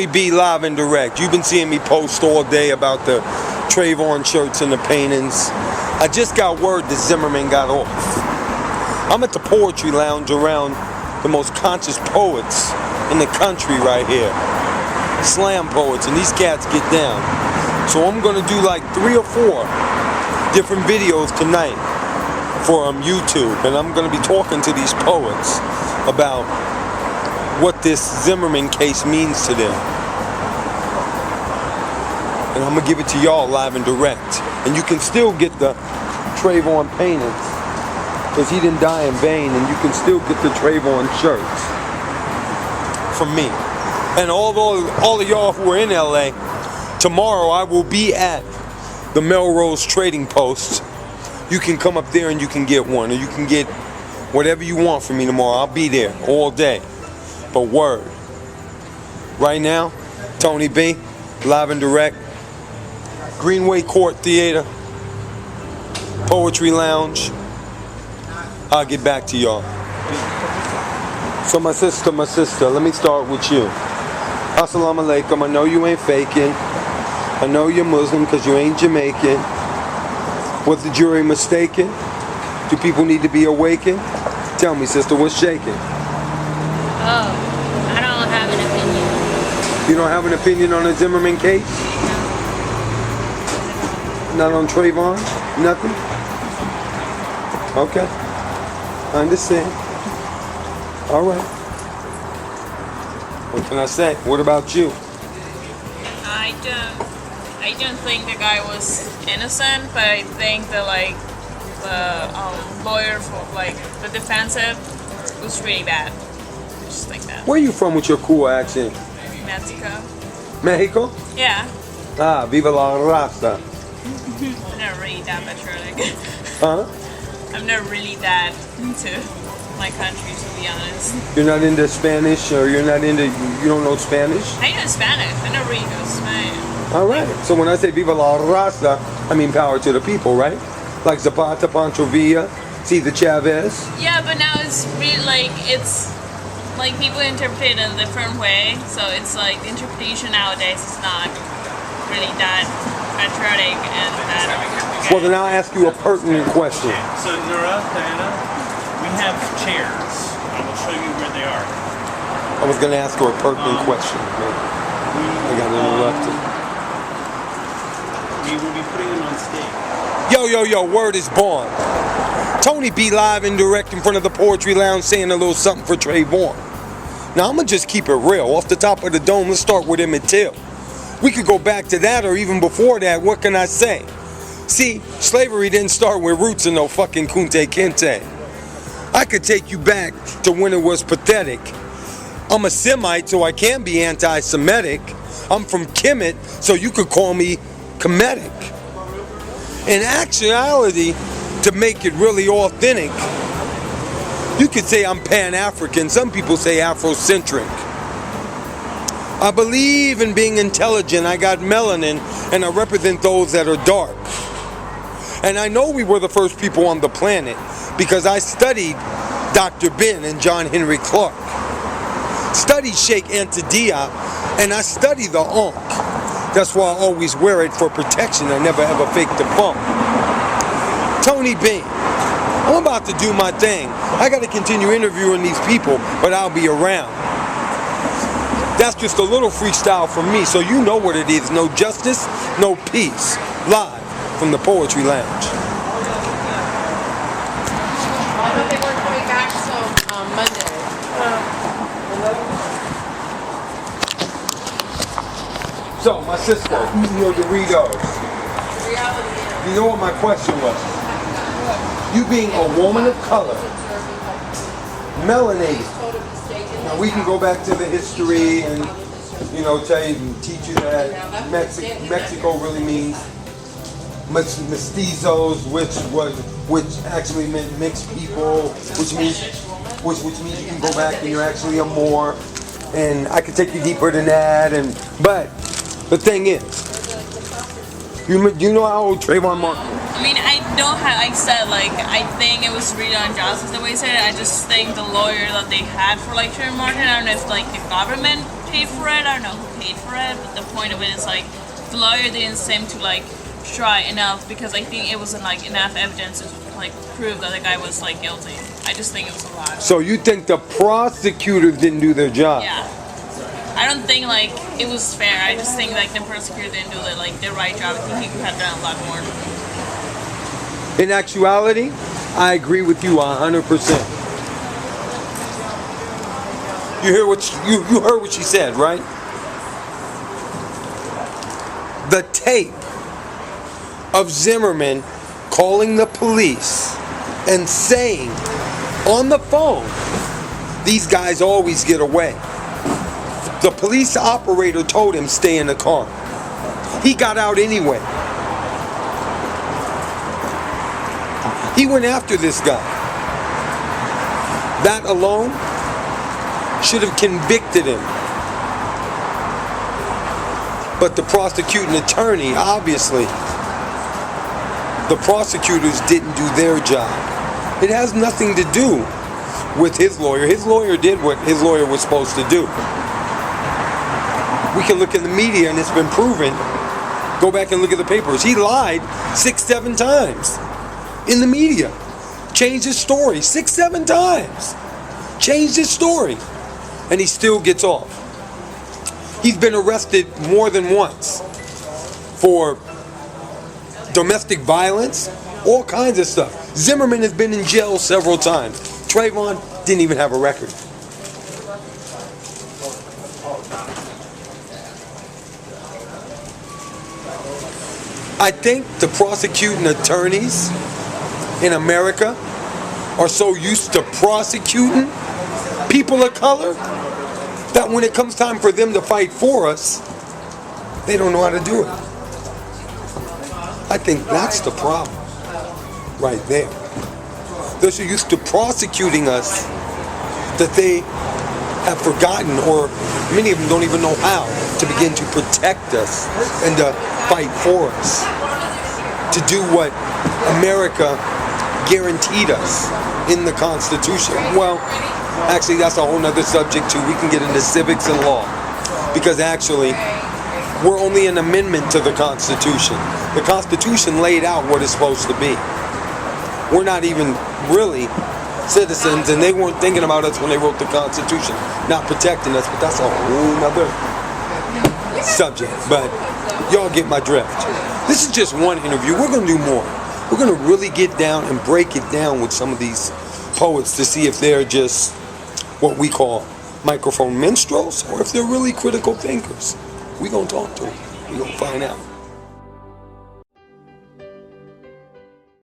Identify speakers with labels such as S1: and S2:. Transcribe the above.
S1: Tony B live and direct. You've been seeing me post all day about the Trayvon shirts and the paintings. I just got word that Zimmerman got off. I'm at the Poetry Lounge around the most conscious poets in the country right here. Slam poets, and these cats get down. So I'm gonna do like 3 or 4 different videos tonight for YouTube, and I'm gonna be talking to these poets about what this Zimmerman case means to them. And I'm gonna give it to y'all live and direct. And you can still get the Trayvon paintings, because he didn't die in vain, and you can still get the Trayvon shirts from me. And all of y'all who are in LA, tomorrow I will be at the Melrose Trading Post. You can come up there and you can get one, or you can get whatever you want from me tomorrow. I'll be there all day. But word, right now, Tony B, live and direct, Greenway Court Theater, Poetry Lounge. I'll get back to y'all. So my sister, let me start with you. Assalamu alaikum. I know you ain't faking. I know you're Muslim because you ain't Jamaican. Was the jury mistaken? Do people need to be awakened? Tell me, sister, what's shaking?
S2: Oh, I don't have an opinion.
S1: You don't have an opinion on the Zimmerman case?
S2: No.
S1: Not on Trayvon? Nothing? Okay. I understand. All right. What can I say? What about you?
S2: I don't think the guy was innocent, but I think that the lawyer for the defensive was really bad. Just like that.
S1: Where are you from with your cool accent?
S2: Mexico.
S1: Mexico?
S2: Yeah.
S1: Ah, viva la raza.
S2: I'm not really that patriotic.
S1: Huh?
S2: I'm not really that into my country, to be honest.
S1: You're not into Spanish, or you don't know Spanish?
S2: I know Spanish. I know really know Spanish.
S1: All right. So when I say viva la raza, I mean power to the people, right? Like Zapata, Pancho Villa, Cesar Chavez.
S2: Yeah, but now it's really it's people interpret it in a different way. So it's the interpretation nowadays is not really that patriotic and that.
S1: Well, then I'll ask you a pertinent question.
S3: So Nora, Diana, we have chairs. I will show you where they are.
S1: I was going to ask her a pertinent question. I got interrupted.
S3: We will be putting them on stage.
S1: Yo, word is born. Tony B live and direct in front of the Poetry Lounge saying a little something for Trayvon. Now, I'm going to just keep it real. Off the top of the dome, let's start with Emmett Till. We could go back to that, or even before that. What can I say? See, slavery didn't start with roots and no fucking Kunte Kinte. I could take you back to when it was pathetic. I'm a Semite, so I can be anti-Semitic. I'm from Kemet, so you could call me Kemetic. In actuality, to make it really authentic, you could say I'm Pan-African. Some people say Afrocentric. I believe in being intelligent. I got melanin, and I represent those that are dark. And I know we were the first people on the planet because I studied Dr. Ben and John Henry Clark. Studied Sheikh Anta Diop, and I study the Ankh. That's why I always wear it for protection. I never ever fake the bump. Tony B, I'm about to do my thing. I got to continue interviewing these people, but I'll be around. That's just a little freestyle from me, so you know what it is. No justice, no peace. Live from the Poetry Lounge.
S4: I know they weren't coming back till Monday.
S1: So, my sister, your Doritos.
S4: Reality is.
S1: You know what my question was? You being a woman of color, melanated. Now we can go back to the history and teach you that Mexico really means mestizos, which actually meant mixed people, which means you can go back and you're actually a Moor, and I could take you deeper than that. But the thing is, you know how old Trayvon Martin?
S2: I mean, I don't have, I think it was really unjust the way he said it. I just think the lawyer that they had for Trayvon Martin, I don't know if the government paid for it. I don't know who paid for it, but the point of it is like the lawyer didn't seem to like try enough because I think it wasn't like enough evidence to like prove that the guy was like guilty. I just think it was a lot.
S1: So you think the prosecutors didn't do their job?
S2: Yeah. I don't think like it was fair. I just think like the prosecutor didn't do the right job. I think he could have done a lot more.
S1: In actuality, I agree with you 100%. You heard what she said, right? The tape of Zimmerman calling the police and saying on the phone, these guys always get away. The police operator told him stay in the car. He got out anyway. He went after this guy. That alone should have convicted him. But the prosecuting attorney, obviously, the prosecutors didn't do their job. It has nothing to do with his lawyer. His lawyer did what his lawyer was supposed to do. We can look in the media and it's been proven. Go back and look at the papers. He lied 6-7 times in the media. Changed his story 6-7 times. Changed his story. And he still gets off. He's been arrested more than once for domestic violence, all kinds of stuff. Zimmerman has been in jail several times. Trayvon didn't even have a record. I think the prosecuting attorneys in America are so used to prosecuting people of color that when it comes time for them to fight for us, they don't know how to do it. I think that's the problem right there. They're so used to prosecuting us that they have forgotten, or many of them don't even know how to begin to protect us and to fight for us, to do what America guaranteed us in the Constitution. Well, actually, that's a whole nother subject too. We can get into civics and law, because actually, we're only an amendment to the Constitution. The Constitution laid out what it's supposed to be. We're not even really citizens, and they weren't thinking about us when they wrote the Constitution, not protecting us, but that's a whole nother subject. But y'all get my drift. This is just one interview. We're going to do more. We're going to really get down and break it down with some of these poets to see if they're just what we call microphone minstrels or if they're really critical thinkers. We're going to talk to them. We're going to find out.